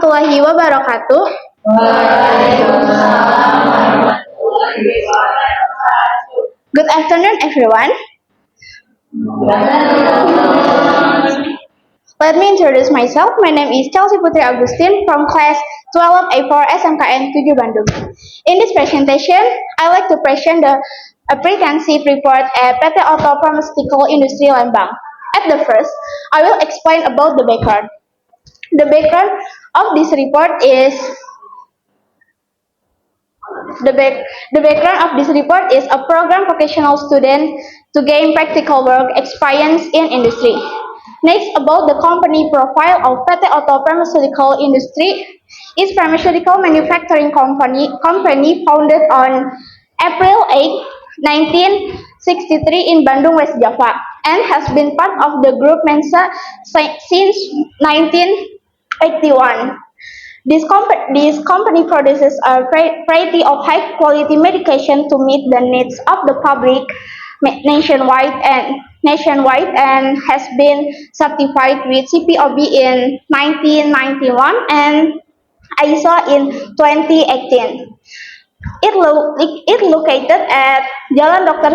warahmatullahi wabarakatuh. Good afternoon, everyone. Let me introduce myself. My name is Chelsea Putri Agustin from class 12A4 SMKN 7 Bandung. In this presentation, I like to present the comprehensive report at PT Auto Pharmaceutical Industry Lembang. At the first, I will explain about the background. The background of this report is the background of this report is a program vocational student to gain practical work experience in industry. Next, about the company profile of PT Auto Pharmaceutical Industry is pharmaceutical manufacturing company founded on April 8, 1963 in Bandung, West Java, and has been part of the group Mensa since 1981. This company produces a variety of high-quality medication to meet the needs of the public nationwide and has been certified with CPOB in 1991 and ISO in 2018. It located at Jalan Dr.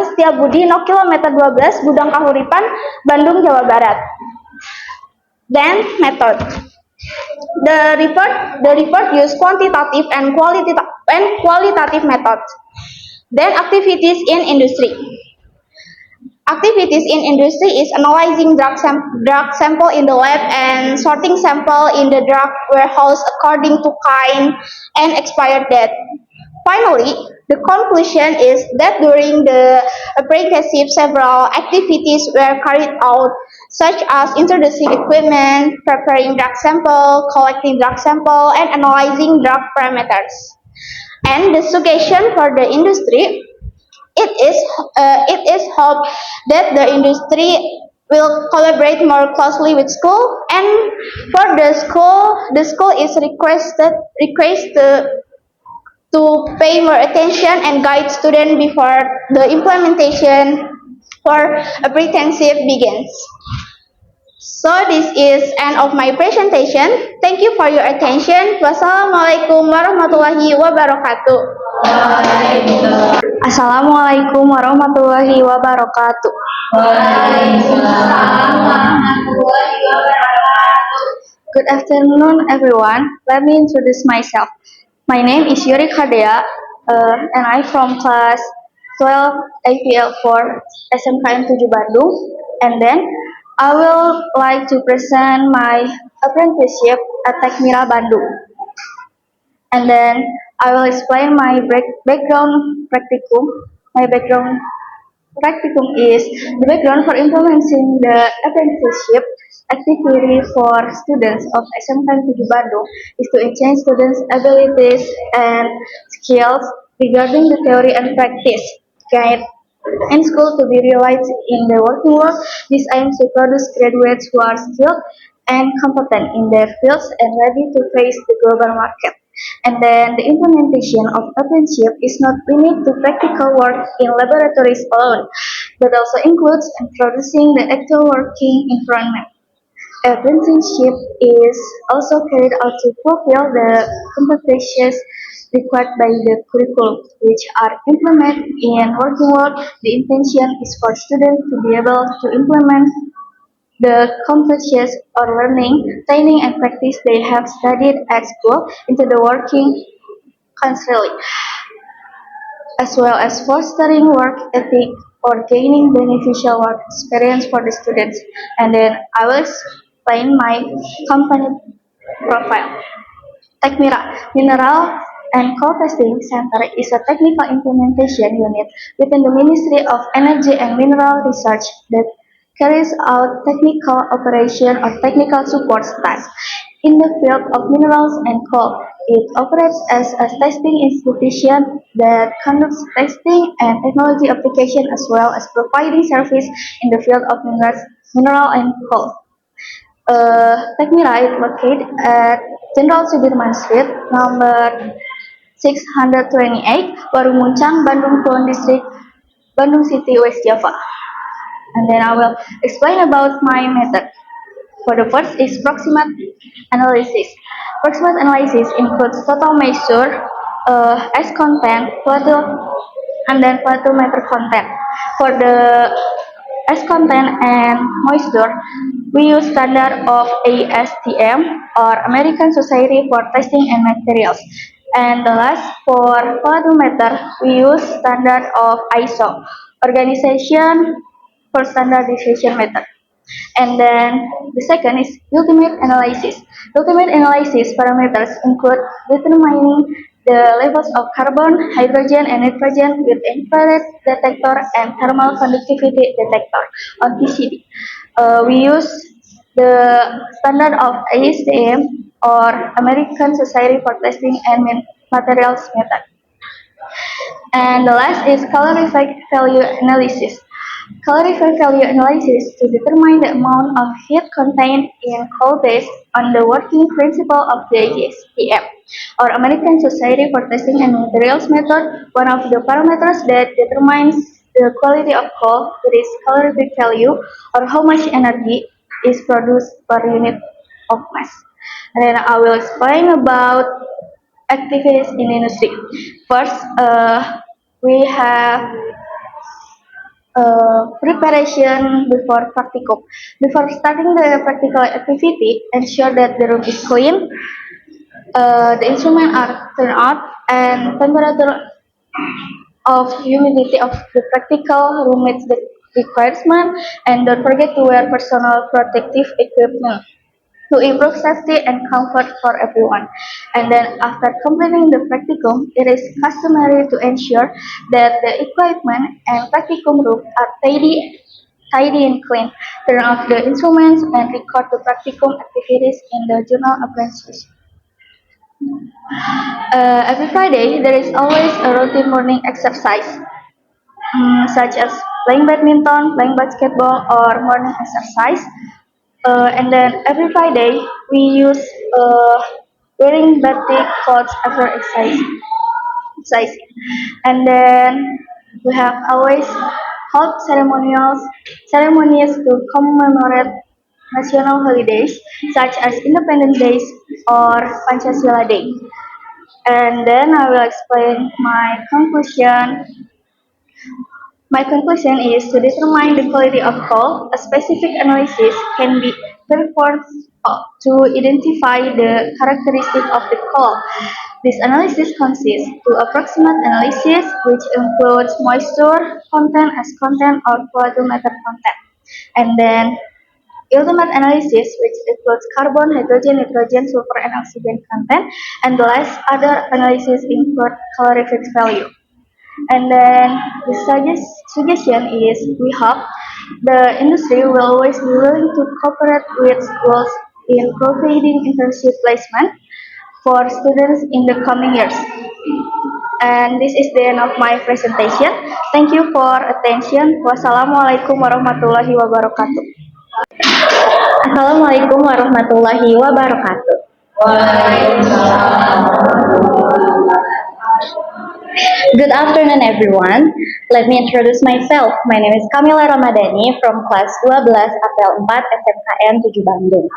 Setiabudi No kilometer 12 Gudang Kahuripan, Bandung, Jawa Barat. Then method. The report used quantitative and qualitative methods. Then activities in industry. Activities in industry is analyzing drug sample in the lab and sorting sample in the drug warehouse according to kind and expired date. Finally, the conclusion is that during the apprenticeship, several activities were carried out, such as introducing equipment, preparing drug sample, collecting drug sample, and analyzing drug parameters. And the suggestion for the industry, it is hoped that the industry will collaborate more closely with school, and for the school is requested to pay more attention and guide students before the implementation for apprenticeship begins. So this is end of my presentation. Thank you for your attention. Wassalamualaikum warahmatullahi wabarakatuh. Assalamualaikum warahmatullahi wabarakatuh. Good afternoon, everyone. Let me introduce myself. My name is Yuri Khadea, and I'm from class 12 APL4 SMKN 7 Bandung. And then I will like to present my apprenticeship at Tekmira Bandung. And then I will explain my background practicum. My background practicum is the background for implementing the apprenticeship activity for students of SMK 7 Bandung is to enhance students' abilities and skills regarding the theory and practice guide in school to be realized in the working world. This aims to produce graduates who are skilled and competent in their fields and ready to face the global market. And then the implementation of apprenticeship is not limited to practical work in laboratories alone, but also includes introducing the actual working environment. Apprenticeship is also carried out to fulfill the competencies required by the curriculum, which are implemented in working world. The intention is for students to be able to implement the competencies or learning, training, and practice they have studied at school into the working constantly, as well as fostering work ethic or gaining beneficial work experience for the students. And then I will explain my company profile. Tekmira Mineral and Coal Testing Center is a technical implementation unit within the Ministry of Energy and Mineral Research that carries out technical operation or technical support tasks in the field of minerals and coal. It operates as a testing institution that conducts testing and technology application as well as providing service in the field of mineral and coal. Tekmira is located at Jenderal Sudirman Street, number 628, Warung Muncang, Bandung Kulon District, Bandung City, West Java. And then I will explain about my method. For the first is proximate analysis. Proximate analysis includes total measure as content, and then meter content. For the as content and moisture, we use standard of ASTM or American Society for Testing and Materials. And the last for volumeter, we use standard of ISO, Organization for Standardization Method. And then the second is ultimate analysis. Ultimate analysis parameters include determining the levels of carbon, hydrogen, and nitrogen with infrared detector and thermal conductivity detector on TCD. We use the standard of ASTM or American Society for Testing and Materials method. And the last is calorific value analysis. Calorific value analysis to determine the amount of heat contained in coal based on the working principle of the ASTM or American Society for Testing and Materials method. One of the parameters that determines the quality of coal is calorific value or how much energy is produced per unit of mass. And then I will explain about activities in industry. First, we have preparation before practicum. Before starting the practical activity, ensure that the room is clean, the instruments are turned off, and temperature of humidity of the practical room meets the requirement, and don't forget to wear personal protective equipment to improve safety and comfort for everyone. And then after completing the practicum, it is customary to ensure that the equipment and practicum room are tidy and clean. Turn off the instruments and record the practicum activities in the journal apprentice. Every Friday, there is always a routine morning exercise, such as playing badminton, playing basketball, or morning exercise. And then every Friday we use uh, wearing batik clothes after exercising. And then we have always held ceremonies to commemorate national holidays such as Independence Day or Pancasila Day. And then I will explain my conclusion is to determine the quality of coal, a specific analysis can be performed to identify the characteristics of the coal. This analysis consists to approximate analysis, which includes moisture content as content or volumetric content, and then ultimate analysis, which includes carbon, hydrogen, nitrogen, sulfur, and oxygen content, and the last other analysis include calorific value. And then the suggestion is we hope the industry will always be willing to cooperate with schools in providing internship placement for students in the coming years. And this is the end of my presentation. Thank you for attention. Wassalamualaikum warahmatullahi wabarakatuh. Assalamualaikum warahmatullahi wabarakatuh. Good afternoon, everyone. Let me introduce myself. My name is Kamila Ramadhani from class 12 Apel 4 SMKN 7 Bandung.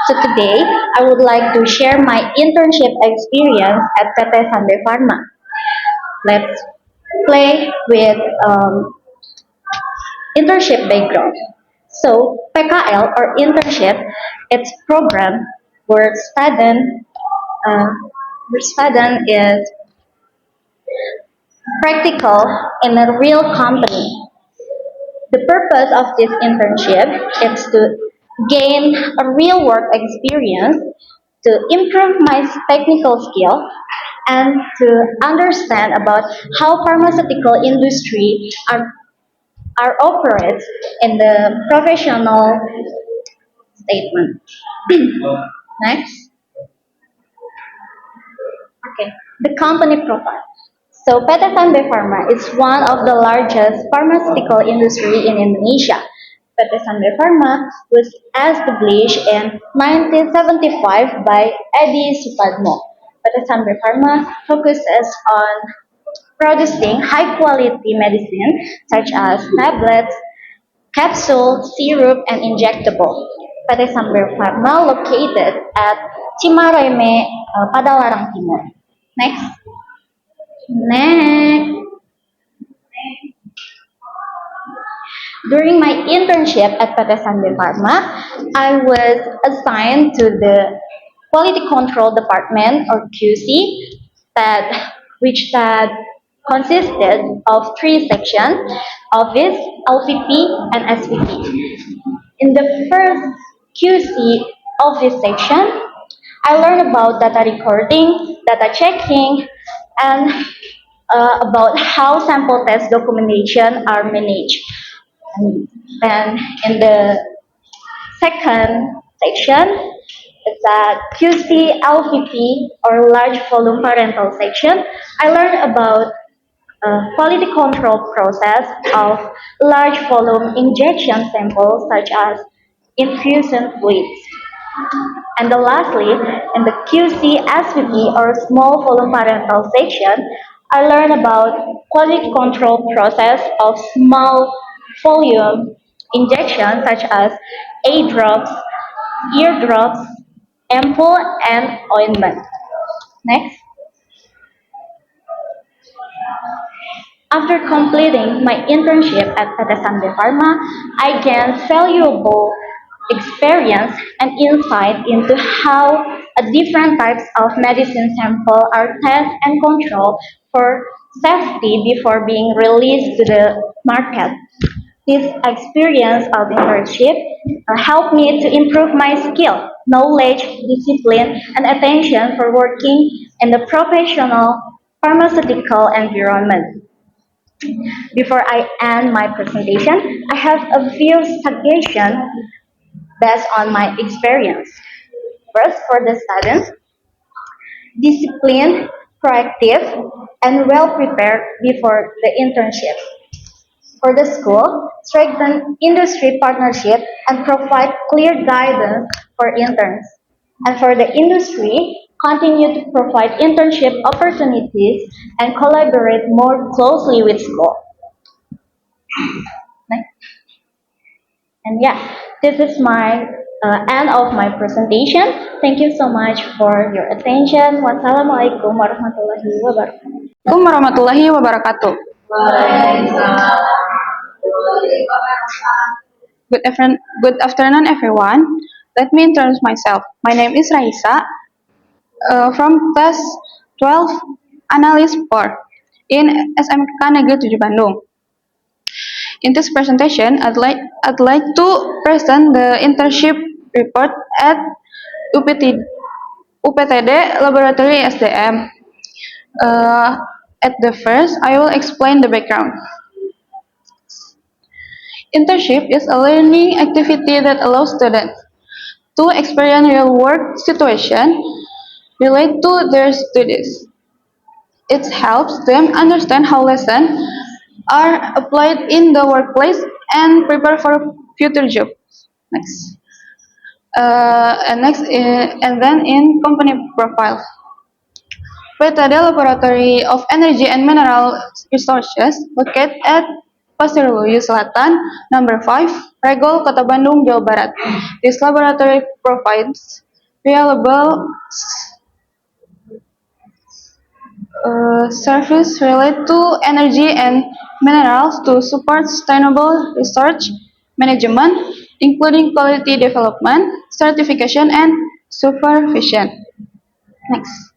So today, I would like to share my internship experience at PT Sanbe Pharma. Let's play with internship background. So PKL or internship, it's program where uh, student is practical in a real company. The purpose of this internship is to gain a real work experience, to improve my technical skill, and to understand about how pharmaceutical industry are operates in the professional statement. Next. Okay, the company profile. So PT Sanbe Pharma is one of the largest pharmaceutical industry in Indonesia. PT Sanbe Pharma was established in 1975 by Edi Supadmo. PT Sanbe Pharma focuses on producing high quality medicine such as tablets, capsule, syrup, and injectable. PT Sambil Pharma located at Cimareme, Padalarang Timur. Next. Next. During my internship at PT Sanbe Pharma, I was assigned to the Quality Control Department or QC that consisted of three sections: Office, LVP, and SVP. In the first QC Office section, I learned about data recording, data checking, and about how sample test documentation are managed. And in the second section, it's a QC LVP or large volume parental section. I learned about quality control process of large volume injection samples such as infusion fluids. And then lastly, in the QC SVP or small volume parental section, I learned about quality control process of small volume injections such as eye drops, ear drops, ampoule, and ointment. Next. After completing my internship at Tetesan Pharma, I gained valuable experience and insight into how different types of medicine sample are tested and controlled for safety before being released to the market. This experience of internship helped me to improve my skill, knowledge, discipline, and attention for working in the professional pharmaceutical environment. Before I end my presentation, I have a few suggestions based on my experience. First, for the students, disciplined, proactive, and well prepared before the internship. For the school, strengthen industry partnership and provide clear guidance for interns. And for the industry, continue to provide internship opportunities and collaborate more closely with school. And yeah, this is my end of my presentation. Thank you so much for your attention. Wassalamualaikum warahmatullahi wabarakatuh. Assalamualaikum warahmatullahi wabarakatuh. Good afternoon, everyone. Let me introduce myself. My name is Raisa, from class 12, Analyst 4, in SMK Negeri 7 Bandung. In this presentation, I'd like to present the internship report at UPTD Laboratory SDM. At the first, I will explain the background. Internship is a learning activity that allows students to experience real work situation related to their studies. It helps them understand how lessons are applied in the workplace and prepare for future jobs. Next. And then in company profile. PTD Laboratory of Energy and Mineral Resources located at Pasir Luyu Selatan, number 5, Regol, Kota Bandung, Jawa Barat. This laboratory provides reliable service related to energy and minerals to support sustainable research management, including quality development, certification, and supervision. Next.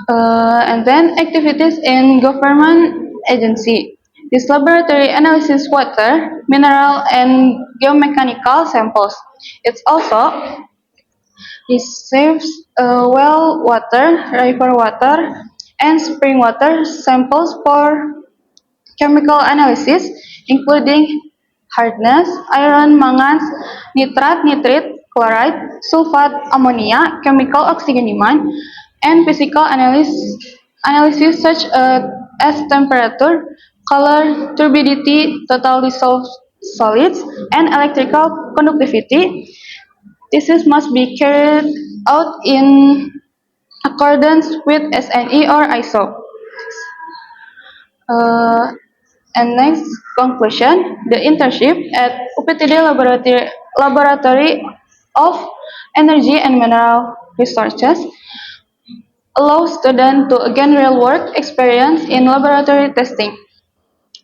And then activities in government agency. This laboratory analyzes water, mineral, and geomechanical samples. It also receives well water, river water, and spring water samples for chemical analysis, including hardness, iron, manganese, nitrat, nitrate, chloride, sulfate, ammonia, chemical oxygen and physical analysis such as temperature, color, turbidity, total dissolved solids, and electrical conductivity. This must be carried out in accordance with SNE or ISO. Uh, and next conclusion, the internship at UPTD Laboratory of Energy and Mineral Resources allows students to gain real-world experience in laboratory testing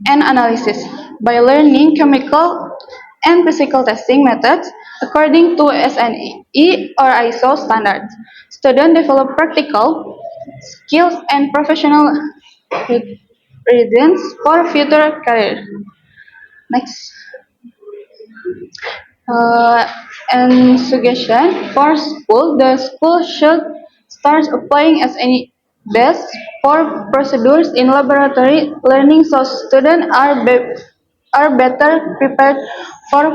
and analysis by learning chemical and physical testing methods according to SNE or ISO standards. Students develop practical skills and professional readiness for future career. Next. Uh, and suggestion for school, the school should start applying as any best for procedures in laboratory learning so students are better prepared for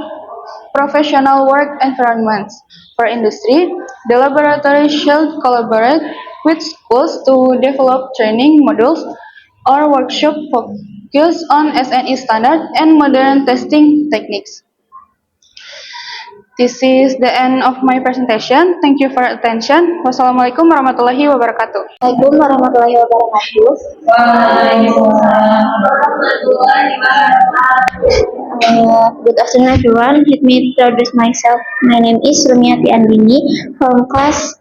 professional work environments. For industry, the laboratory should collaborate with schools to develop training modules or workshop focused on SNE standard and modern testing techniques. This is the end of my presentation. Thank you for your attention. Wassalamualaikum warahmatullahi wabarakatuh. Assalamualaikum warahmatullahi wabarakatuh. Good afternoon, everyone. Let me introduce myself. My name is Rumiati Andini from class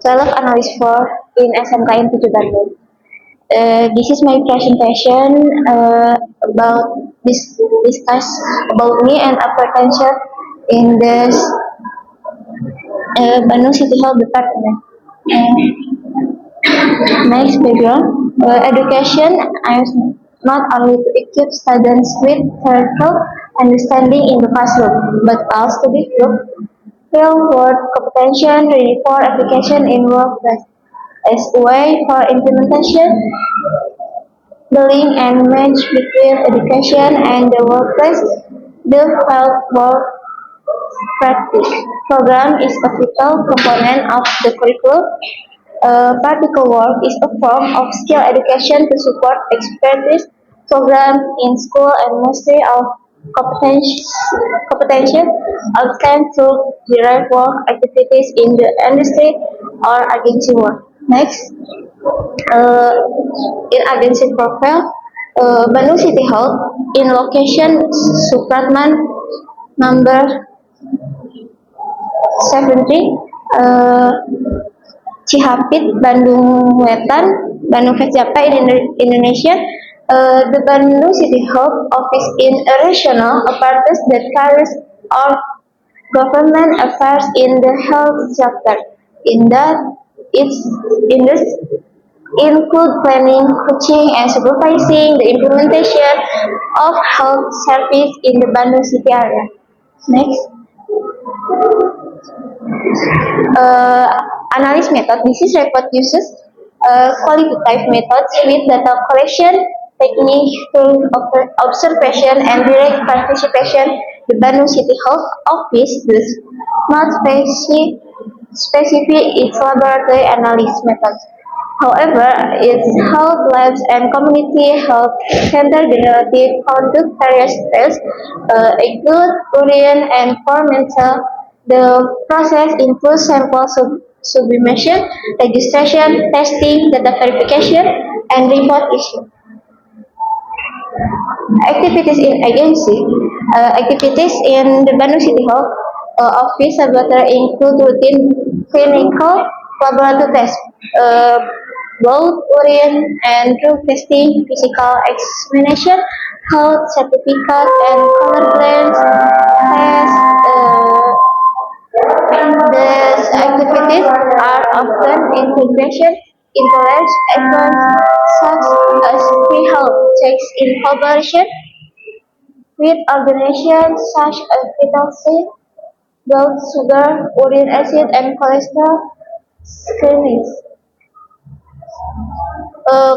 12 Analyst 4 in SMKN 7 Bandung. This is my presentation about discuss about me and our potential in this Bandung City Hall Department. Next background, education is not only to equip students with theoretical understanding in the classroom, but also to develop real-world competency ready for application in workplace. As a way for implementation, the link and match between education and the workplace, the health work practice program is a vital component of the curriculum. Practical work is a form of skill education to support expertise program in school and mastery of competency obtained through derived work activities in the industry or agency work. Next, uh, in agency profile, Bandung City Hall in location Supratman number 70, Cihapit, Bandung Wetan, Bandung Kecapa in Indonesia. The Bandung City Hall office in a regional apparatus that carries out government affairs in the health sector. In that, its industry include planning, coaching, and supervising the implementation of health service in the Bandung City area. Next, analysis method. This is report uses qualitative methods with data collection technique through observation and direct participation. The Bandung City Health Office does not specify its laboratory analysis methods. However, its health labs and community health center generally conduct various tests, include urine and core mental. The process includes sample sublimation, registration, testing, data verification, and report issue. Activities in agency. Activities in the Bandung City Hall office laboratory include routine clinical laboratory tests, blood, urine, and drug testing, physical examination, health certificate, and color blends tests. These activities are often integrated into large events such as pre-health checks in collaboration with organizations such as Vital C, blood sugar, uric acid, and cholesterol screenings.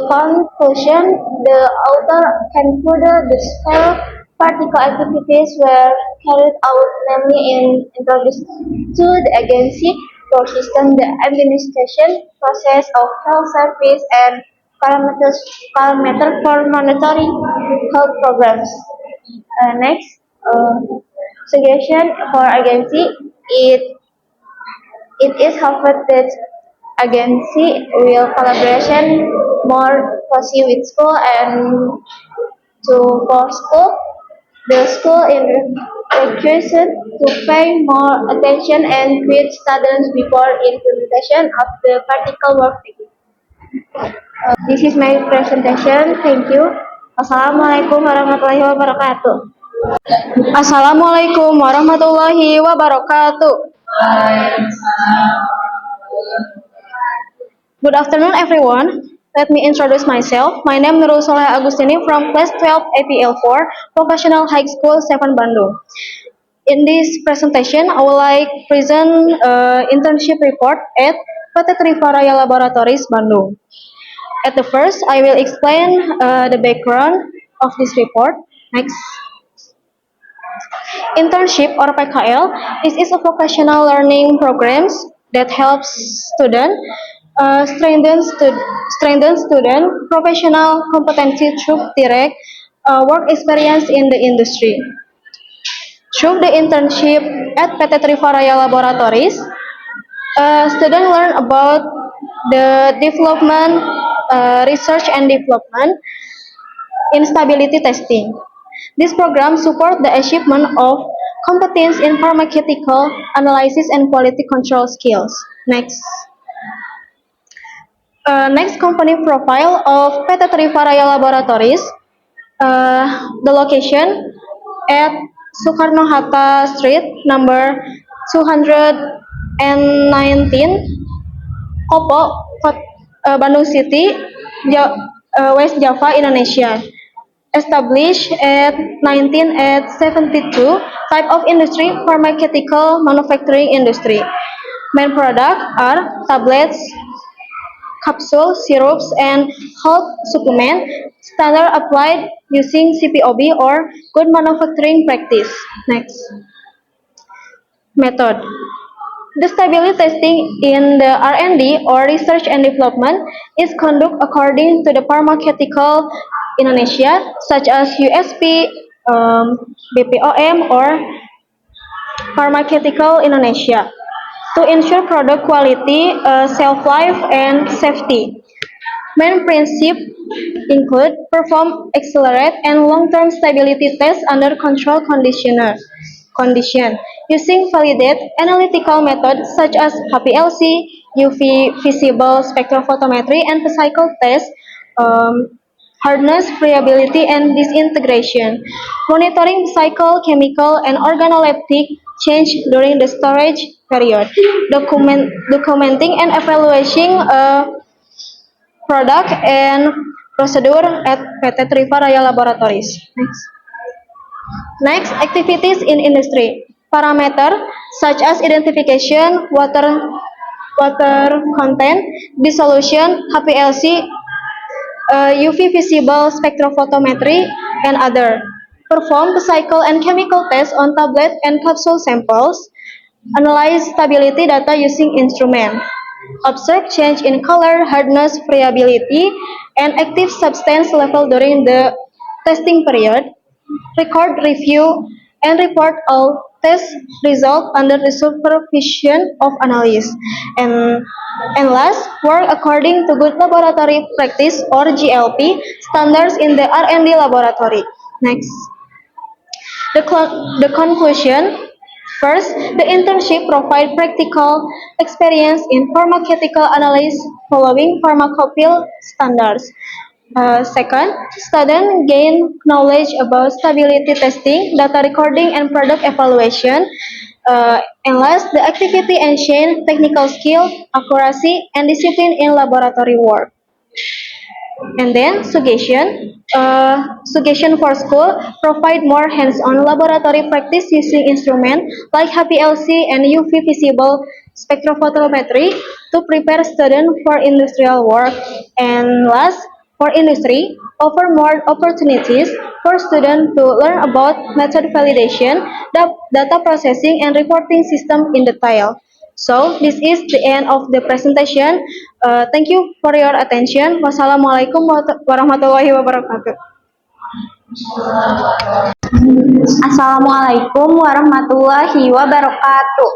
Conclusion, the author can further describe practical activities were carried out namely in introduced to the agency for system the administration process of health service and parameter for monitoring health programs. Next, suggestion for agency, it is hoped that agency will collaboration more closely with school and to for school. The school in requested to pay more attention and quiz students before implementation of the practical work. This is my presentation. Thank you. Assalamualaikum warahmatullahi wabarakatuh. Assalamualaikum warahmatullahi wabarakatuh. Good afternoon, everyone. Let me introduce myself. My name is Nurul Soleh Agustini from class 12 APL4, Vocational High School 7 Bandung. In this presentation, I would like to present internship report at PT Trivaraya Laboratories Bandung. At the first, I will explain the background of this report. Next. Internship or PKL is a vocational learning programs that helps student strengthen student professional competency through direct work experience in the industry. Through the internship at PT Trivaraya Laboratories, students learn about the development, research and development in stability testing. This program supports the achievement of competence in pharmaceutical analysis and quality control skills. Next. Next company profile of PT Trivaraya Laboratories. The location at Soekarno-Hatta Street, number 219, Kopo, Bandung City, West Java, Indonesia. Established at 1972, type of industry, pharmaceutical manufacturing industry. Main product are tablets, capsule, syrups, and health supplement. Standard applied using CPOB or good manufacturing practice. Next. Method. The stability testing in the R&D or research and development is conducted according to the pharmaceutical Indonesia, such as USP, BPOM, or Pharmaceutical Indonesia, to ensure product quality, shelf life, and safety. Main principles include perform accelerate and long-term stability tests under control condition using validate analytical methods such as HPLC, UV visible spectrophotometry, and physical test, hardness, friability, and disintegration. Monitoring cycle, chemical, and organoleptic change during the storage period. Documenting and evaluating product and procedure at PT Trivaraya Laboratories. Next, activities in industry. Parameter such as identification, water content, dissolution, HPLC, UV visible spectrophotometry, and other. Perform cycle and chemical tests on tablet and capsule samples. Analyze stability data using instrument. Observe change in color, hardness, friability, and active substance level during the testing period. Record, review, and report all test results under the supervision of analysts. And last, work according to good laboratory practice or GLP standards in the R&D laboratory. Next. The conclusion. First, the internship provides practical experience in pharmaceutical analysis following pharmacopoeia standards. Second, students gain knowledge about stability testing, data recording, and product evaluation. And last, the activity enhance technical skill, accuracy, and discipline in laboratory work. And then suggestion for school, provide more hands-on laboratory practice using instruments like HPLC and UV visible spectrophotometry to prepare students for industrial work. And last, for industry, offer more opportunities for students to learn about method validation, data processing, and reporting system in detail. So, this is the end of the presentation. Thank you for your attention. Wassalamualaikum warahmatullahi wabarakatuh. Assalamualaikum warahmatullahi wabarakatuh.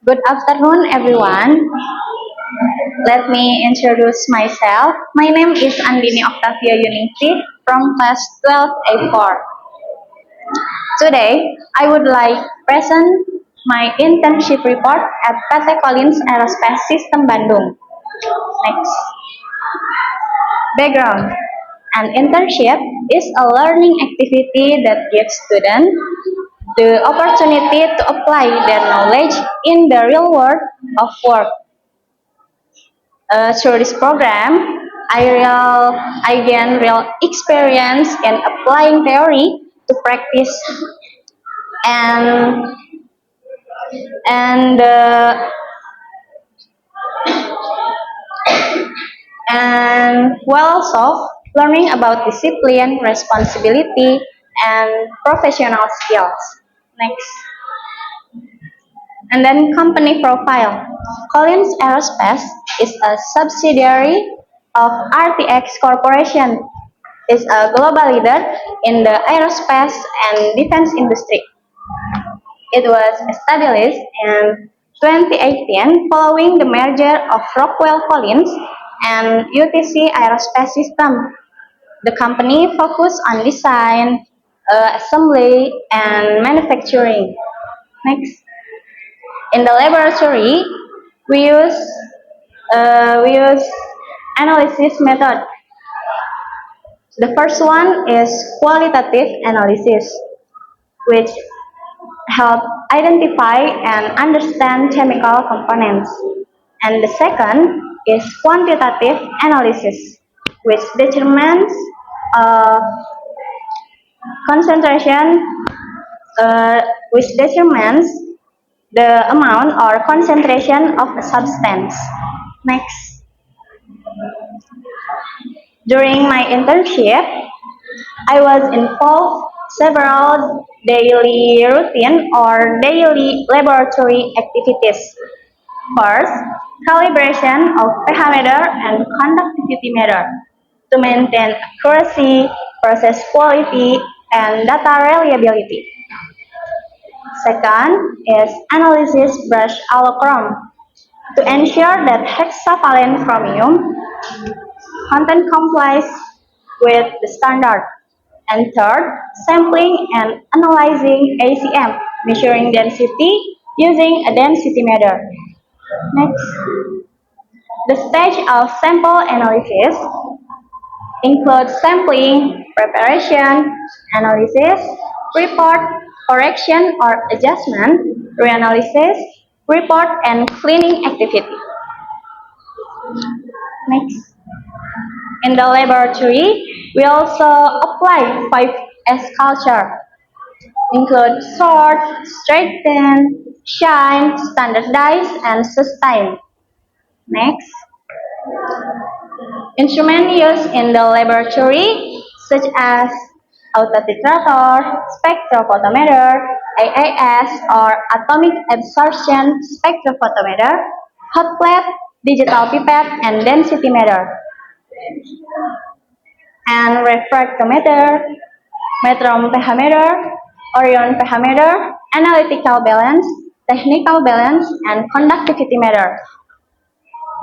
Good afternoon, everyone. Let me introduce myself. My name is Andini Octavia Yuningsih from class 12A4. Today, I would like present my internship report at PT Collins Aerospace System Bandung. Next. Background. An internship is a learning activity that gives students the opportunity to apply their knowledge in the real world of work. Through this program, I gain real experience in applying theory to practice and and uh, and while also learning about discipline, responsibility, and professional skills. Next. And then company profile. Collins Aerospace is a subsidiary of RTX Corporation. Is a global leader in the aerospace and defense industry. It was established in 2018 following the merger of Rockwell Collins and UTC Aerospace System. The company focused on design, assembly, and manufacturing. Next. In the laboratory, we use analysis method. The first one is qualitative analysis, which help identify and understand chemical components. And the second is quantitative analysis, which determines uh, concentration, which determines the amount or concentration of a substance. Next. During my internship, I was involved several daily routine or daily laboratory activities. First, calibration of pH meter and conductivity meter to maintain accuracy, process quality, and data reliability. Second is analysis brush allochrome to ensure that hexavalent chromium content complies with the standard. And third, sampling and analyzing ACM, measuring density using a density meter. Next, the stage of sample analysis includes sampling, preparation, analysis, report, correction or adjustment, reanalysis, report, and cleaning activity. Next. In the laboratory, we also apply 5S culture, include sort, straighten, shine, standardize, and sustain. Next, instrument used in the laboratory, such as autotitrator, spectrophotometer, AAS, or atomic absorption spectrophotometer, hot plate, digital pipette, and density meter. And refractometer, metron pH meter, Orion pH meter, analytical balance, technical balance, and conductivity meter.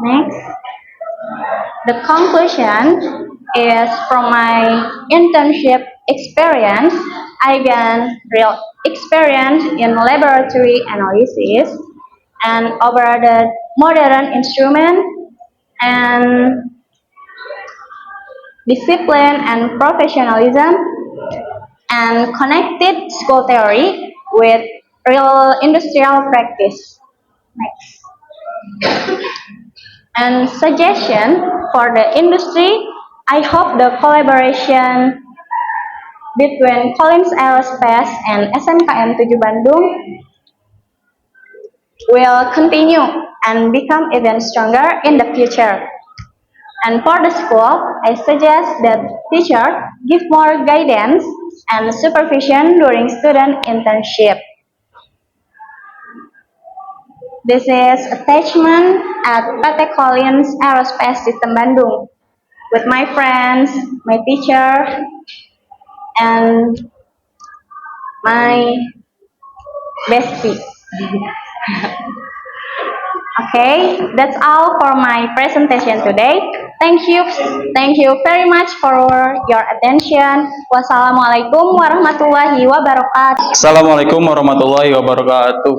Next, the conclusion is from my internship experience, I gained real experience in laboratory analysis and operated modern instrument and discipline and professionalism and connected school theory with real industrial practice. Next. And suggestion for the industry, I hope the collaboration between Collins Aerospace and SMKN 7 Bandung will continue and become even stronger in the future. And for the school, I suggest that teachers give more guidance and supervision during student internship. This is attachment at PT Collins Aerospace System Bandung with my friends, my teacher, and my bestie. Okay, that's all for my presentation today. Thank you very much for your attention. Wassalamualaikum warahmatullahi wabarakatuh. Assalamualaikum warahmatullahi wabarakatuh.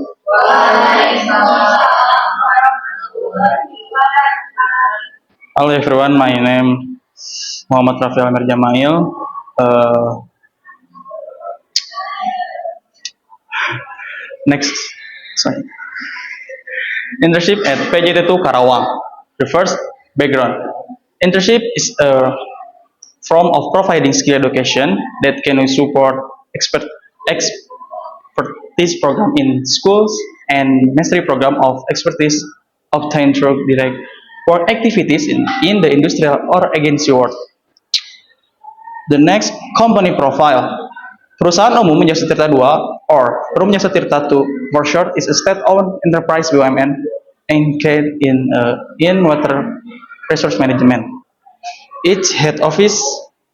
Hello everyone, my name Muhammad Rafael Amir Jamail. Next, sorry. Internship at PJT2 Karawang. The first background. Internship is a form of providing skill education that can support expertise program in schools and mastery program of expertise obtained through direct work activities in the industrial or agency world. The next, company profile. Perusahaan umum Jasa Tirta II or Perum Jasa Tirta II for short is a state-owned enterprise BUMN engaged in water resource management. Its head office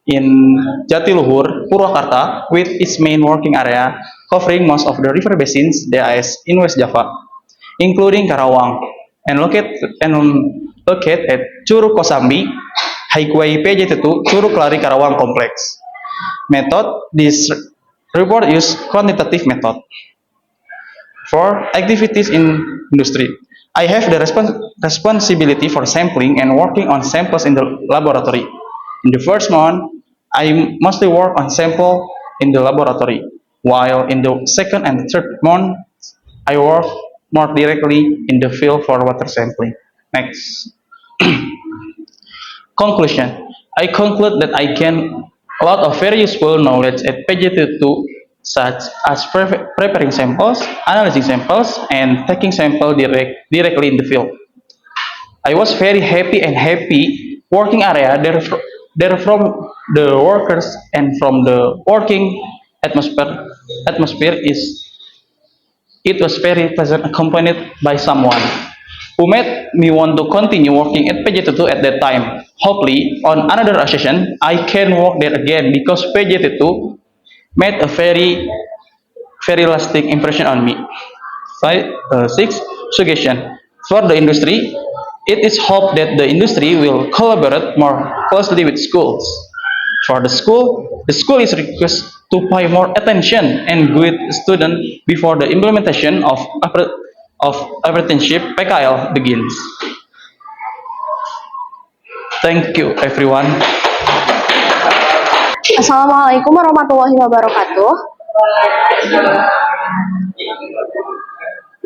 in Jatiluhur, Purwakarta, with its main working area covering most of the river basins DAS in West Java, including Karawang, and located at Curug Kosambi, Highway PJT2, Curug Lari Karawang Complex. Method: this report use quantitative method. For activities in industry, I have the responsibility for sampling and working on samples in the laboratory. In the first month, I mostly work on sample in the laboratory, while in the second and third month, I work more directly in the field for water sampling. Next. Conclusion. I conclude that I gain a lot of very useful knowledge at PJT2, such as preparing samples, analyzing samples, and taking samples directly in the field. I was very happy working area there from the workers and from the working atmosphere is it was very pleasant accompanied by someone who made me want to continue working at PJT2 at that time. Hopefully, on another occasion, I can work there again because PJT2 made a very lasting impression on me. Six, suggestion. For the industry, it is hoped that the industry will collaborate more closely with schools. For the school is requested to pay more attention and guide students before the implementation of apprenticeship PKL begins. Thank you, everyone. Assalamualaikum warahmatullahi wabarakatuh.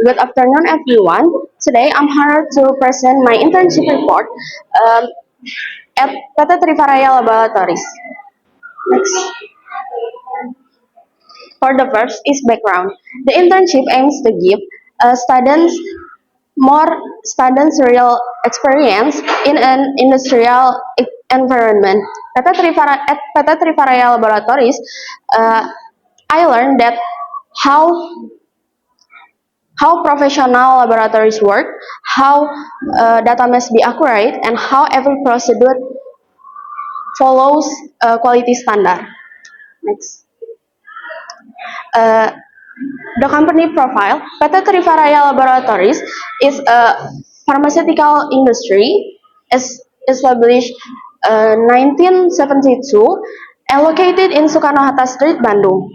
Good afternoon, everyone. Today, I'm honored to present my internship report at PT Trivaraya Laboratories. Next. For the first is background. The internship aims to give students more real experience in an industrial environment. At PT Trivaraya Laboratories, I learned that how professional laboratories work, how data must be accurate, and how every procedure follows quality standard. Next. The company profile. PT Trivaraya Laboratories is a pharmaceutical industry established 1972 and located in Soekarno-Hatta Street, Bandung.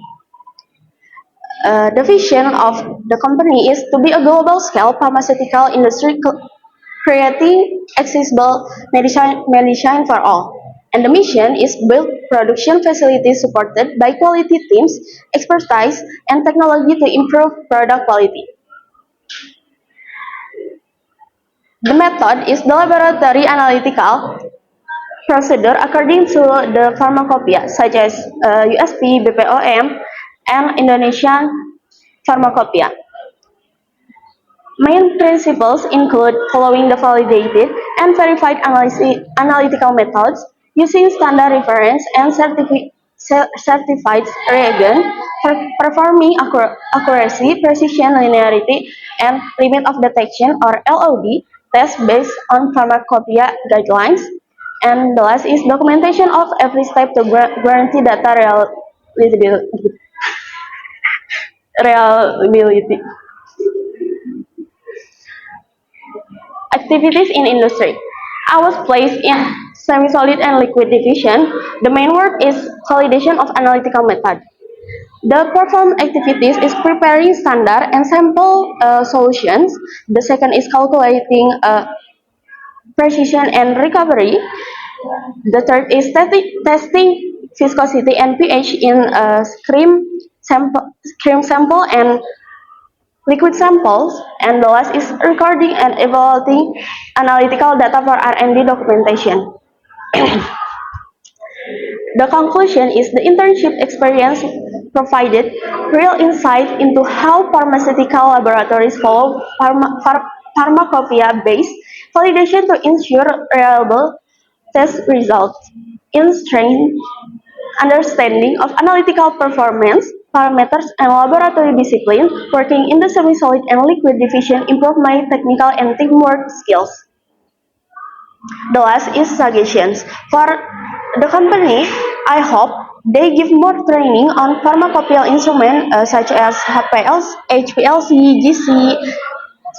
The vision of the company is to be a global-scale pharmaceutical industry creating accessible medicine for all. And the mission is build production facilities supported by quality teams, expertise, and technology to improve product quality. The method is the laboratory analytical procedure according to the pharmacopoeia, such as USP, BPOM, and Indonesian Pharmacopoeia. Main principles include following the validated and verified analytical methods, using standard reference and certified reagent, performing accuracy, precision, linearity, and limit of detection or LOD tests based on pharmacopoeia guidelines. And the last is documentation of every step to guarantee data reliability. Activities in industry. I was placed in semi-solid and liquid division. The main work is validation of analytical method. The performed activities is preparing standard and sample solutions. The second is calculating precision and recovery. The third is testing viscosity and pH in cream sample and liquid samples. And the last is recording and evaluating analytical data for R&D documentation. The conclusion is the internship experience provided real insight into how pharmaceutical laboratories follow pharmacopoeia-based validation to ensure reliable test results, in strain understanding of analytical performance, parameters, and laboratory discipline, working in the semi-solid and liquid division improve my technical and teamwork skills. The last is suggestions. For the company, I hope they give more training on pharmacopoeial instruments such as HPLC, GC,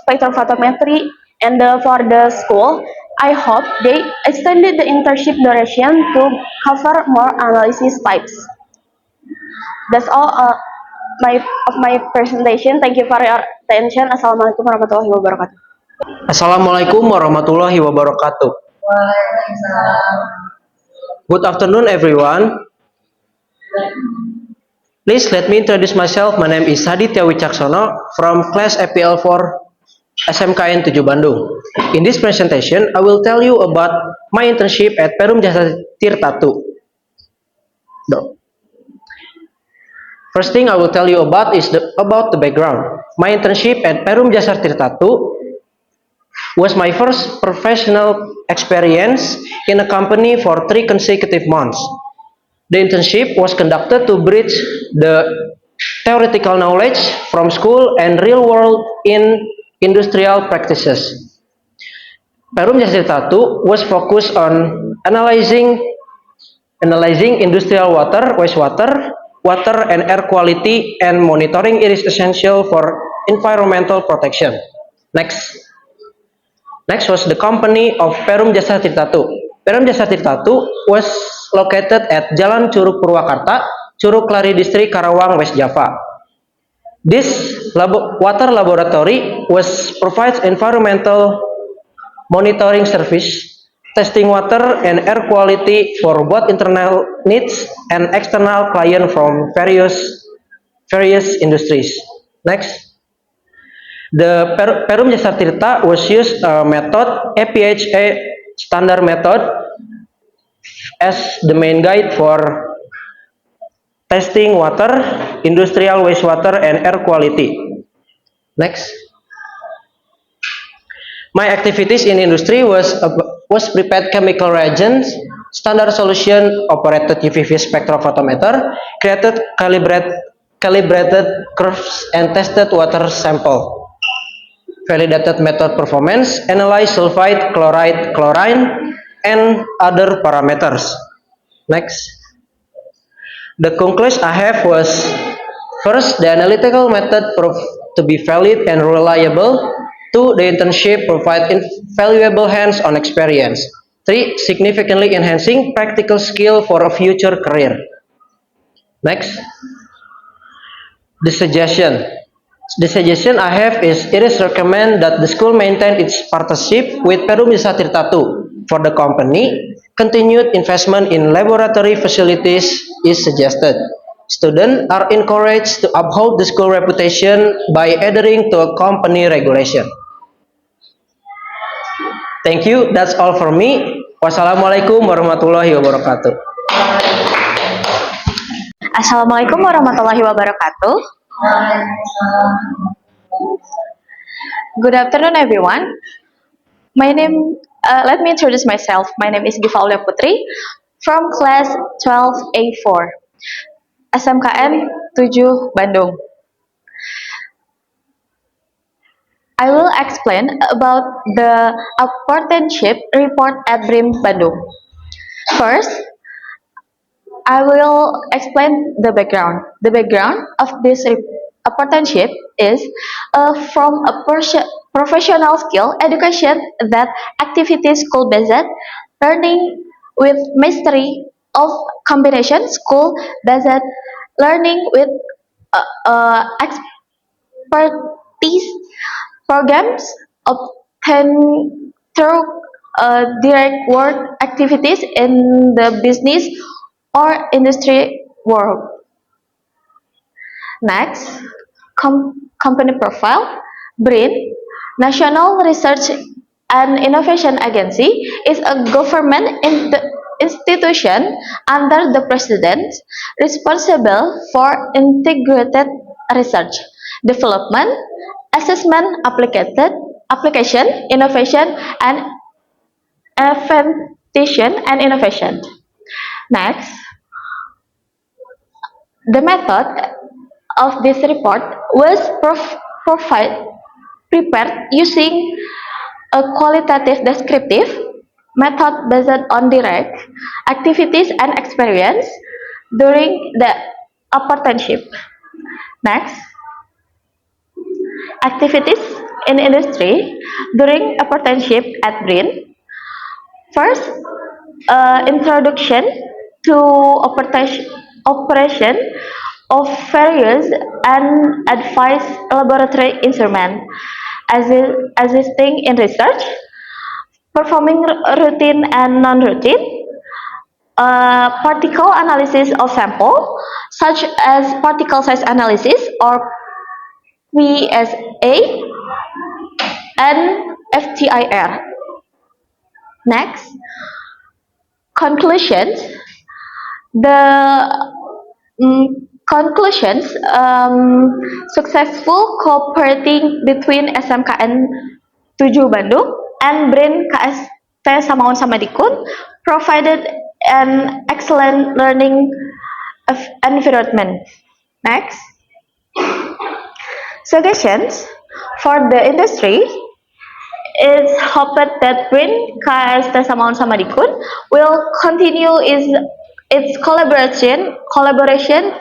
spectrophotometry, and for the school, I hope they extended the internship duration to cover more analysis types. That's all of my presentation. Thank you for your attention. Assalamualaikum warahmatullahi wabarakatuh. Assalamualaikum warahmatullahi wabarakatuh. Good afternoon, everyone. Please let me introduce myself. My name is Haditya Wicaksono from class FPL4 SMKN 7 Bandung. In this presentation, I will tell you about my internship at Perum Jasa Tirta II. First thing I will tell you about is about the background. My internship at Perum Jasa Tirta II was my first professional experience in a company for 3 consecutive months. The internship was conducted to bridge the theoretical knowledge from school and real world in industrial practices. Perum Jasa Tirta II was focused on analyzing industrial water, wastewater, water and air quality, and monitoring it is essential for environmental protection. Next was the company of Perum Jasa Tirta II. Perum Jasa Tirta II was located at Jalan Curug Purwakarta, Curug Lari District, Karawang, West Java. This water laboratory provides environmental monitoring service, testing water and air quality for both internal needs and external client from various industries. Next. The Perum Jasa Tirta was used method APHA standard method as the main guide for testing water, industrial wastewater, and air quality. Next. My activities in industry was prepared chemical reagents, standard solution, operated UV spectrophotometer, created calibrated curves, and tested water sample. Validated method performance, analyze sulfide, chloride, chlorine, and other parameters. Next. The conclusion I have was, first, the analytical method proved to be valid and reliable. 2. The internship provided invaluable hands-on experience. 3. Significantly enhancing practical skill for a future career. Next. The suggestion I have is, it is recommended that the school maintain its partnership with Perum Jasa Tirta II. For the company, continued investment in laboratory facilities is suggested. Students are encouraged to uphold the school reputation by adhering to a company regulation. Thank you. That's all for me. Wassalamualaikum warahmatullahi wabarakatuh. Assalamualaikum warahmatullahi wabarakatuh. Good afternoon, everyone. Let me introduce myself. My name is Gifaulia Putri from class 12A4, SMKN 7 Bandung. I will explain about the apprenticeship report at BRIM Bandung. First, I will explain the background. The background of this apprenticeship is from a professional skill education that activities school based learning with mastery of combination school based learning with expertise programs obtained through direct work activities in the business or industry world. Next, company profile. BRIN, National Research and Innovation Agency, is a government institution under the President responsible for integrated research, development, assessment, application, innovation, and innovation. Next, the method of this report was prepared using a qualitative descriptive method based on direct activities and experience during the apprenticeship. Next, activities in industry during apprenticeship at BRIN. First, introduction to operation of various and advanced laboratory instruments assisting in research, performing routine and non-routine, particle analysis of sample, such as particle size analysis or PSA and FTIR. Next, conclusions. The conclusions successful cooperating between SMKN 7 Bandung and BRIN KST Samaun Samadikun provided an excellent learning environment. Next, suggestions for the industry. It's hoped that BRIN KST Samaun Samadikun will continue its collaboration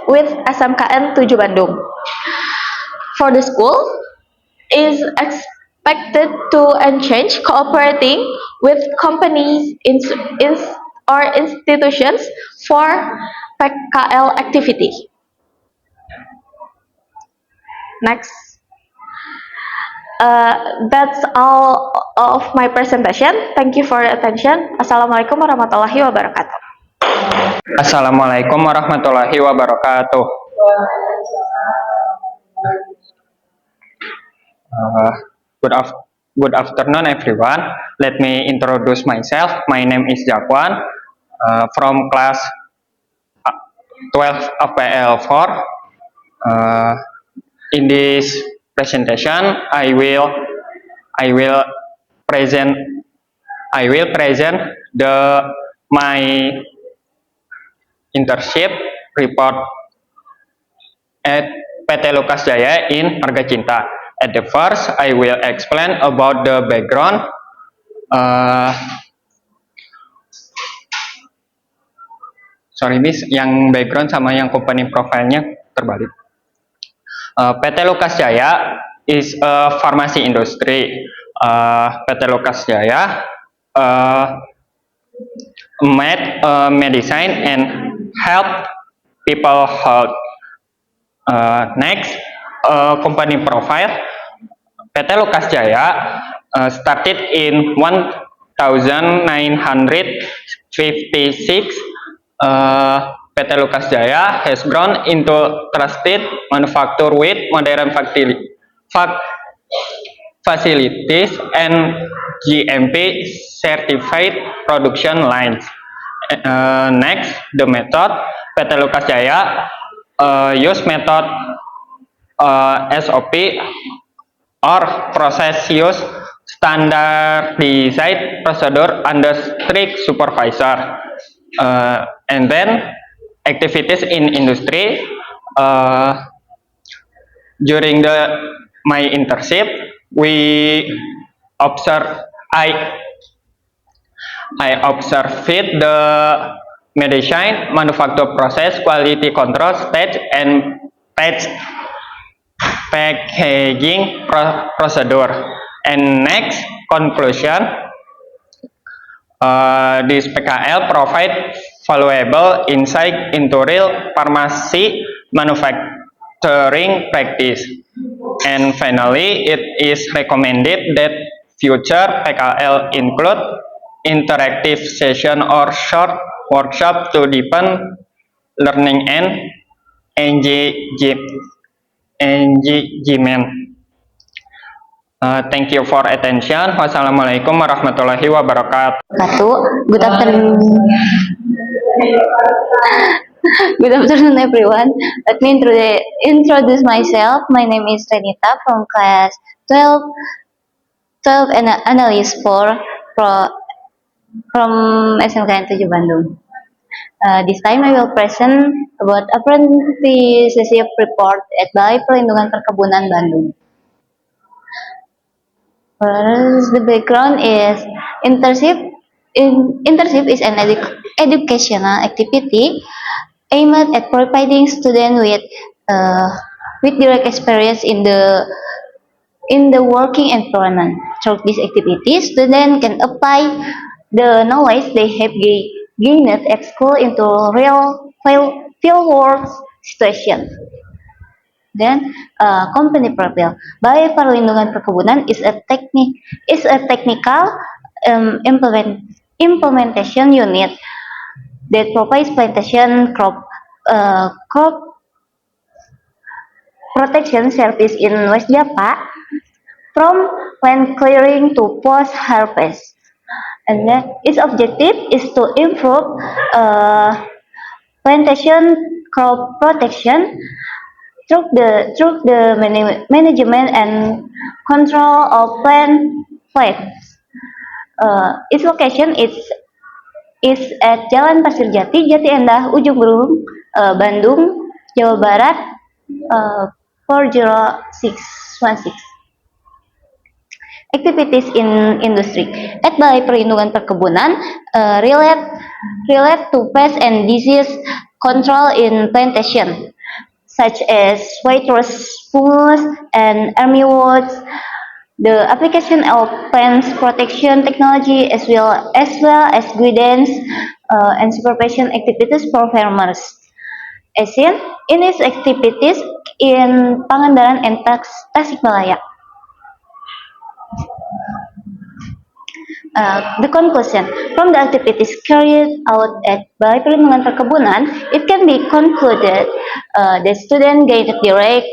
with SMKN 7 Bandung. For the school, is expected to encourage cooperating with companies or institutions for PKL activity. Next. That's all of my presentation. Thank you for your attention. Assalamualaikum warahmatullahi wabarakatuh. Assalamualaikum warahmatullahi wabarakatuh. Uh, good afternoon, everyone. Let me introduce myself. My name is Jakwan, from class 12 APL4. In this presentation, I will present my internship report at PT Lukas Jaya in Marga Cinta. At the first, I will explain about the background. Sorry miss, yang background sama yang company profile-nya terbalik. PT Lukas Jaya is a pharmacy industry. PT Lukas Jaya made medicine and help people health. Next, company profile. PT Lukas Jaya started in 1956. PT Lukas Jaya has grown into trusted manufacturer with modern facilities and GMP certified production lines. Next, the method. PT Lukas Jaya use method SOP or process use standardized procedure under strict supervisor. And then activities in industry. During my internship, we observe. I observed the medicine manufacture process, quality control stage, and batch packaging procedure. And next, conclusion. This PKL provide valuable insight into real pharmacy manufacturing practice. And finally, it is recommended that future PKL include interactive session or short workshop to deepen learning and engagement. Thank you for attention. Wassalamualaikum warahmatullahi wabarakatuh. Good afternoon. Good afternoon, everyone. Let me introduce myself. My name is Renita from class 12 and analyst 4 from SMK 7 Bandung. This time I will present about apprenticeship report at Balai Perlindungan Perkebunan Bandung. First, the background is internship. Internship is an educational activity aimed at providing students with direct experience in the working environment. Through this activity, students can apply the knowledge they have gained at school into real field work situation. Then, company profile. Balai Perlindungan Perkebunan is a technical implementation unit that provides plantation crop protection service in West Java from land clearing to post harvest. And then its objective is to improve plantation crop protection through the management and control of plants. Its location is at Jalan Pasir Jati, Jati Endah, Ujung Berung, Bandung, Jawa Barat, 40616. Activities in industry at Balai Perlindungan Perkebunan relate to pest and disease control in plantation, such as white rose fungus and armyworms, the application of plant protection technology as well as guidance and supervision activities for farmers. As seen in its activities in Pangandaran and Tasikmalaya. The conclusion from the activities carried out at Balai Perlindungan Perkebunan, it can be concluded that students gained direct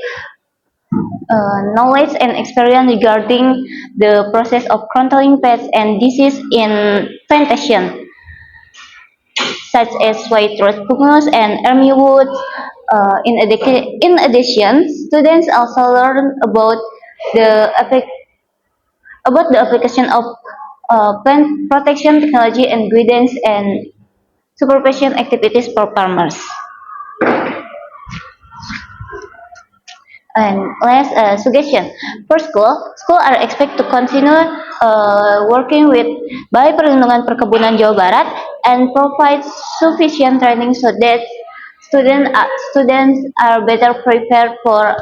knowledge and experience regarding the process of controlling pests and disease in plantation, such as white rose fungus and armyworms. In addition, students also learn about the application of plant protection technology and guidance and supervision activities for farmers. And last suggestion for school are expected to continue working with Balai Perlindungan Perkebunan Jawa Barat and provide sufficient training so that students are better prepared for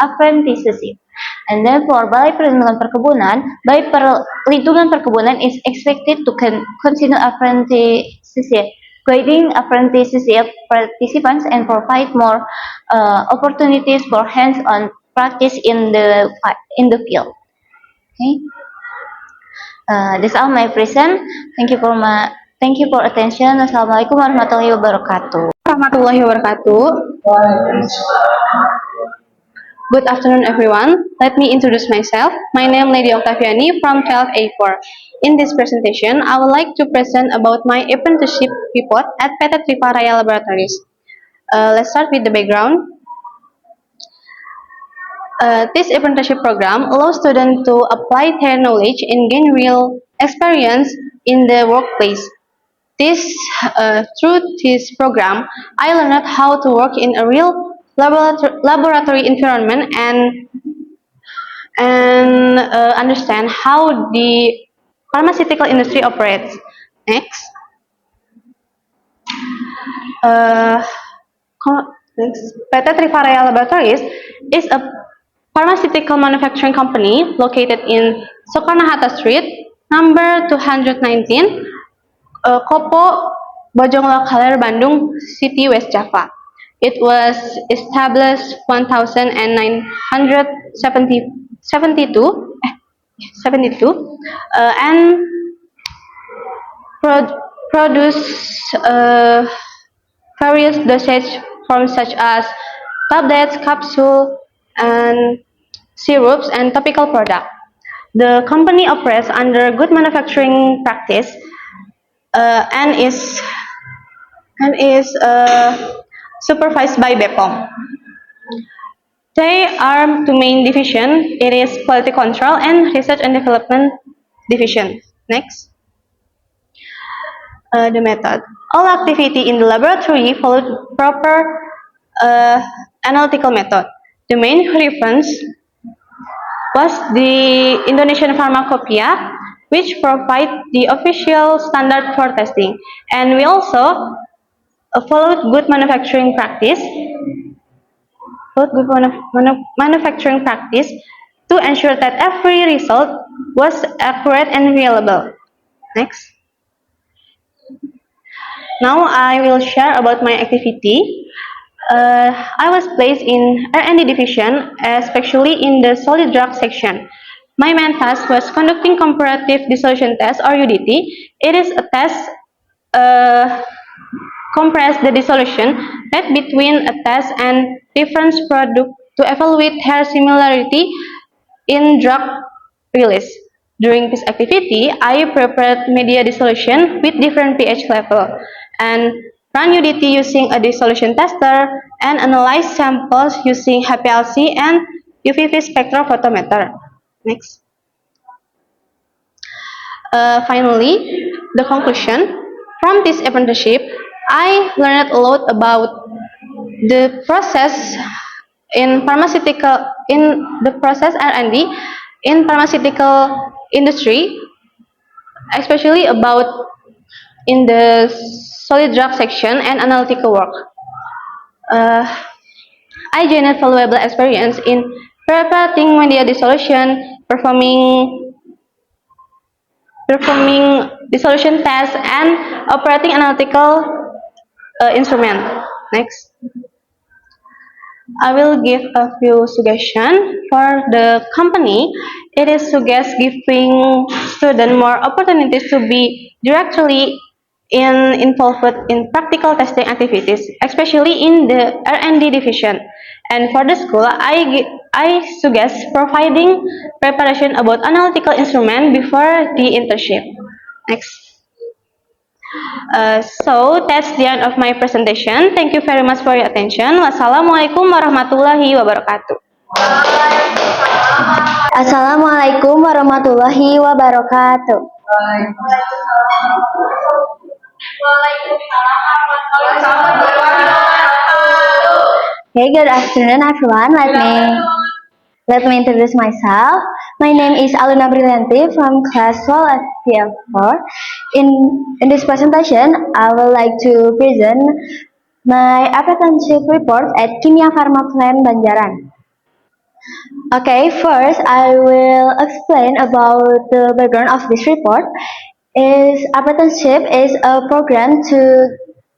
apprenticeship. And then for Balai Perlindungan Perkebunan is expected to continue apprenticeship, guiding apprenticeship participants and provide more opportunities for hands-on practice in the field. Okay, that's all my present. Thank you for attention. Assalamualaikum warahmatullahi wabarakatuh. Warahmatullahi wabarakatuh. Good afternoon, everyone. Let me introduce myself. My name is Lady Octaviani from 12A4. In this presentation, I would like to present about my apprenticeship report at PT Triparaya Laboratories. Let's start with the background. This apprenticeship program allows students to apply their knowledge and gain real experience in the workplace. Through this program, I learned how to work in a real laboratory environment and understand how the pharmaceutical industry operates. Next. Next, PT Trivarea Laboratories is a pharmaceutical manufacturing company located in Soekarno-Hatta Street, number 219, Kopo, Bojong Lokaler, Bandung City, West Java. It was established 1972, and produce various dosage forms such as tablets, capsule, and syrups and topical product. The company operates under good manufacturing practice and is supervised by BPOM. They are two main division. It is quality control and research and development division. Next. The method. All activity in the laboratory followed proper analytical method. The main reference was the Indonesian Pharmacopoeia, which provide the official standard for testing. And we also followed good manufacturing practice, manufacturing practice to ensure that every result was accurate and reliable. Next. Now I will share about my activity. I was placed in R&D division, especially in the solid drug section. My main task was conducting comparative dissolution test or UDT. It is a test compress the dissolution made between a test and reference product to evaluate their similarity in drug release. During this activity, I prepared media dissolution with different pH level and run UDT using a dissolution tester and analyze samples using HPLC and UV spectrophotometer. Next. Finally, the conclusion. From this apprenticeship, I learned a lot about the process R&D in pharmaceutical industry, especially about in the solid drug section and analytical work. Uh, I gained valuable experience in preparing media dissolution, performing dissolution tests, and operating analytical instrument. Next. I will give a few suggestions for the company. It is suggest giving students more opportunities to be directly involved in practical testing activities, especially in the R&D division. And for the school, I suggest providing preparation about analytical instrument before the internship. Next. So that's the end of my presentation. Thank you very much for your attention. Wassalamualaikum warahmatullahi wabarakatuh. Assalamualaikum warahmatullahi wabarakatuh. Hey, good afternoon, everyone. Let me introduce myself. My name is Aluna Brillianti from class 12 at PL4. In this presentation, I would like to present my apprenticeship report at Kimia Pharma Plant Banjaran. Okay, first I will explain about the background of this report. Apprenticeship is a program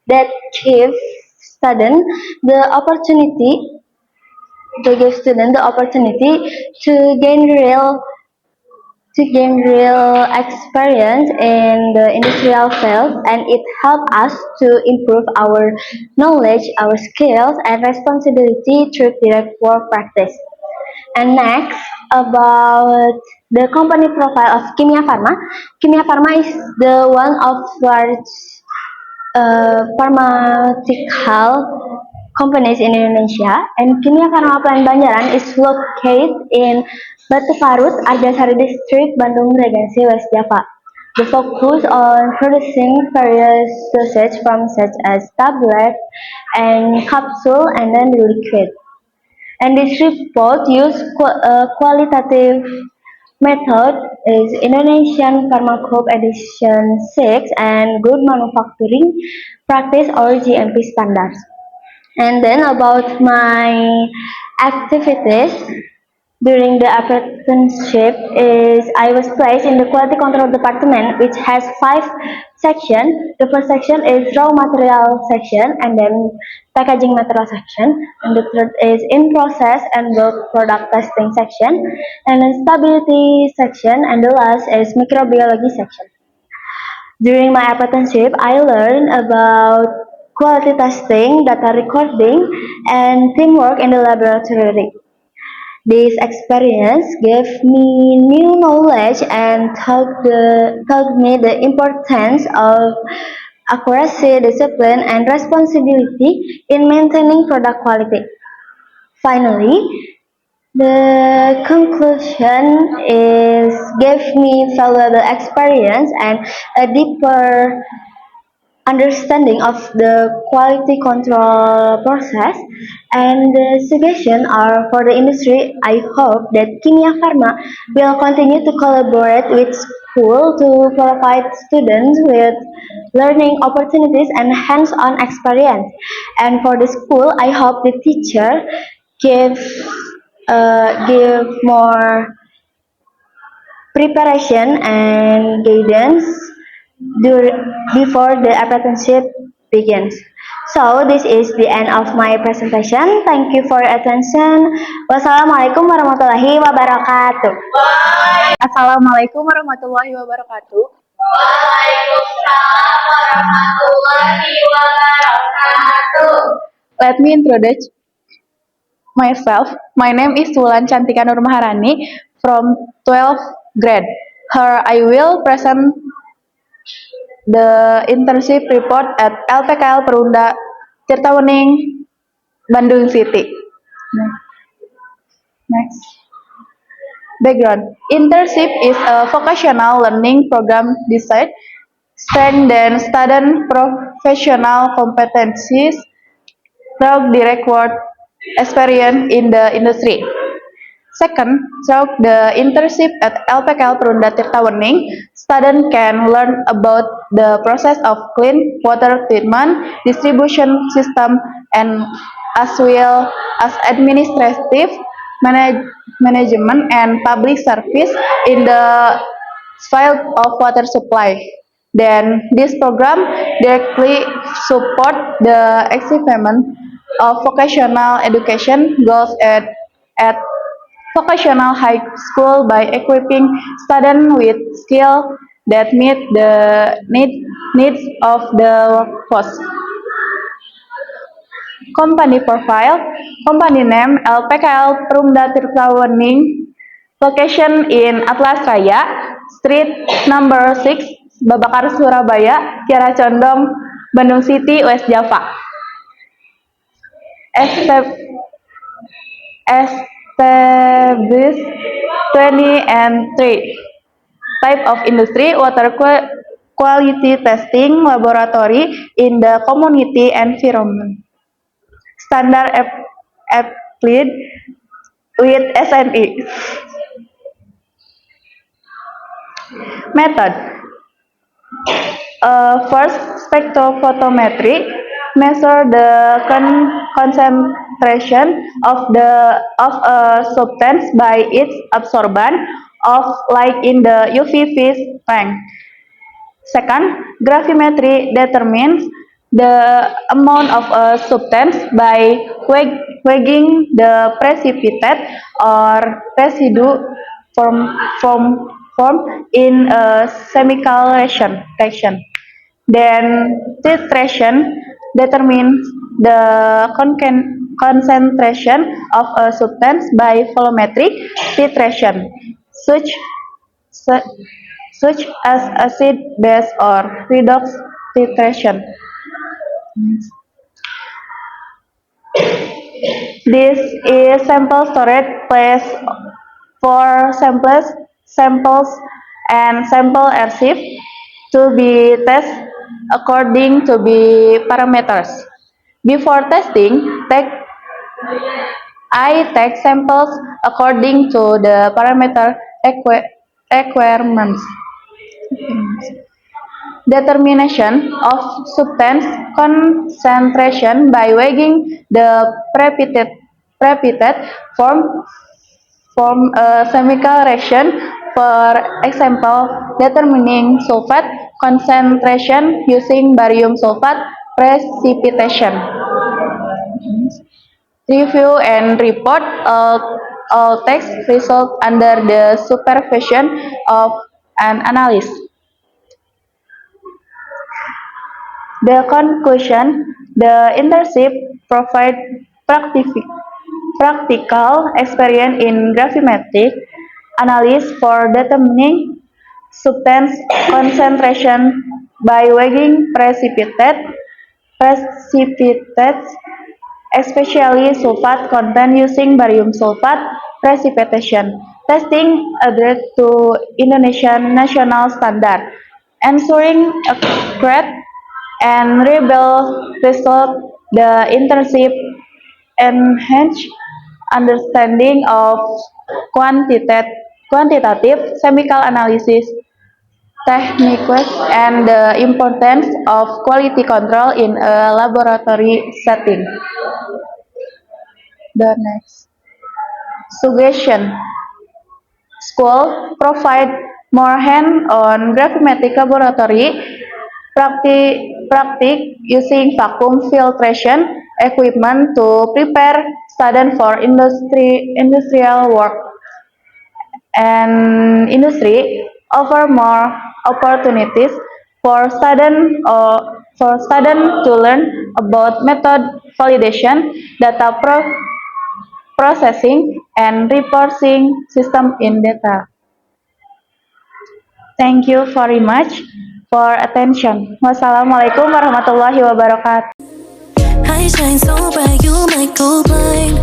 that gives students the opportunity to gain real experience in the industrial field, and it helps us to improve our knowledge, our skills, and responsibility through direct work practice. And next, about the company profile of Kimia Pharma. Kimia Pharma is the one of large pharmaceutical companies in Indonesia, and Kimia Pharma Plant Banjaran is located in Batu Parut, Argasari District, Bandung Regency, West Java. The focus on producing various dosage forms such as tablet and capsule and then the liquid. And this report use qualitative method is Indonesian Pharmacope Edition 6 and Good Manufacturing Practice or GMP standards. And then about my activities during the apprenticeship is I was placed in the quality control department, which has 5 sections. The first section is raw material section, and then packaging material section, and the third is in process and bulk product testing section, and then stability section, and the last is microbiology section. During my apprenticeship, I learned about quality testing, data recording, and teamwork in the laboratory. This experience gave me new knowledge and taught me the importance of accuracy, discipline, and responsibility in maintaining product quality. Finally, the conclusion is gave me valuable experience and a deeper understanding of the quality control process, and the suggestion are for the industry. I hope that Kimia Pharma will continue to collaborate with school to provide students with learning opportunities and hands-on experience. And for the school, I hope the teacher give give more preparation and guidance before the apprenticeship begins. So this is the end of my presentation. Thank you for your attention. Wassalamualaikum warahmatullahi wabarakatuh. Assalamualaikum warahmatullahi wabarakatuh. Let me introduce myself. My name is Wulan Cantika Nur Maharani from 12th grade. Here I will present the internship report at LPKL Perunda Tirtawening, Bandung City. Next. Background. Internship is a vocational learning program designed strengthen student professional competencies through direct work experience in the industry. Second, through the internship at LPKL Perunda Tirtawening, students can learn about the process of clean water treatment, distribution system, and as well as administrative management and public service in the field of water supply. Then this program directly support the achievement of vocational education goals at vocational high school by equipping students with skills that meet the needs of the workforce. Company profile, company name LPKL Perumda Tirtawening, location in Atlas Raya, street number 6, Babakar Surabaya, Kiara Condong, Bandung City, West Java. Established 2003. Type of industry, water quality testing laboratory in the community environment. Standard applied with SNE. Method. First, spectrophotometry measure the concentration of a substance by its absorption of light in the UV length. Second, gravimetry determines the amount of a substance by weighing the precipitate or residue form in a chemical reaction. Then titration determines the concentration of a substance by volumetric titration, such such as acid, base, or redox titration. This is sample storage place for samples and sample archive to be tested according to the parameters. Before testing, I take samples according to the parameter requirements. determination of substance concentration by weighing the precipitate form a chemical reaction, for example, determining sulfate concentration using barium sulfate precipitation. Review and report all text result under the supervision of an analyst. The conclusion: the internship provide practical experience in gravimetric analysis for determining substance concentration by weighing precipitates, especially sulfate content using barium sulfate precipitation. Testing adhered to Indonesian national standard, ensuring accurate and reliable result. The internship enhanced understanding of quantitative chemical analysis techniques and the importance of quality control in a laboratory setting. The next suggestion: school provide more hand-on gravimetric laboratory practice using vacuum filtration equipment to prepare students for industrial work, and industry offer more opportunities for students to learn about method validation, data processing, and reporting system in detail. Thank you very much for attention. Wassalamualaikum warahmatullahi wabarakatuh. I shine so bright, you might go blind,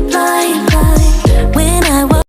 blind, blind.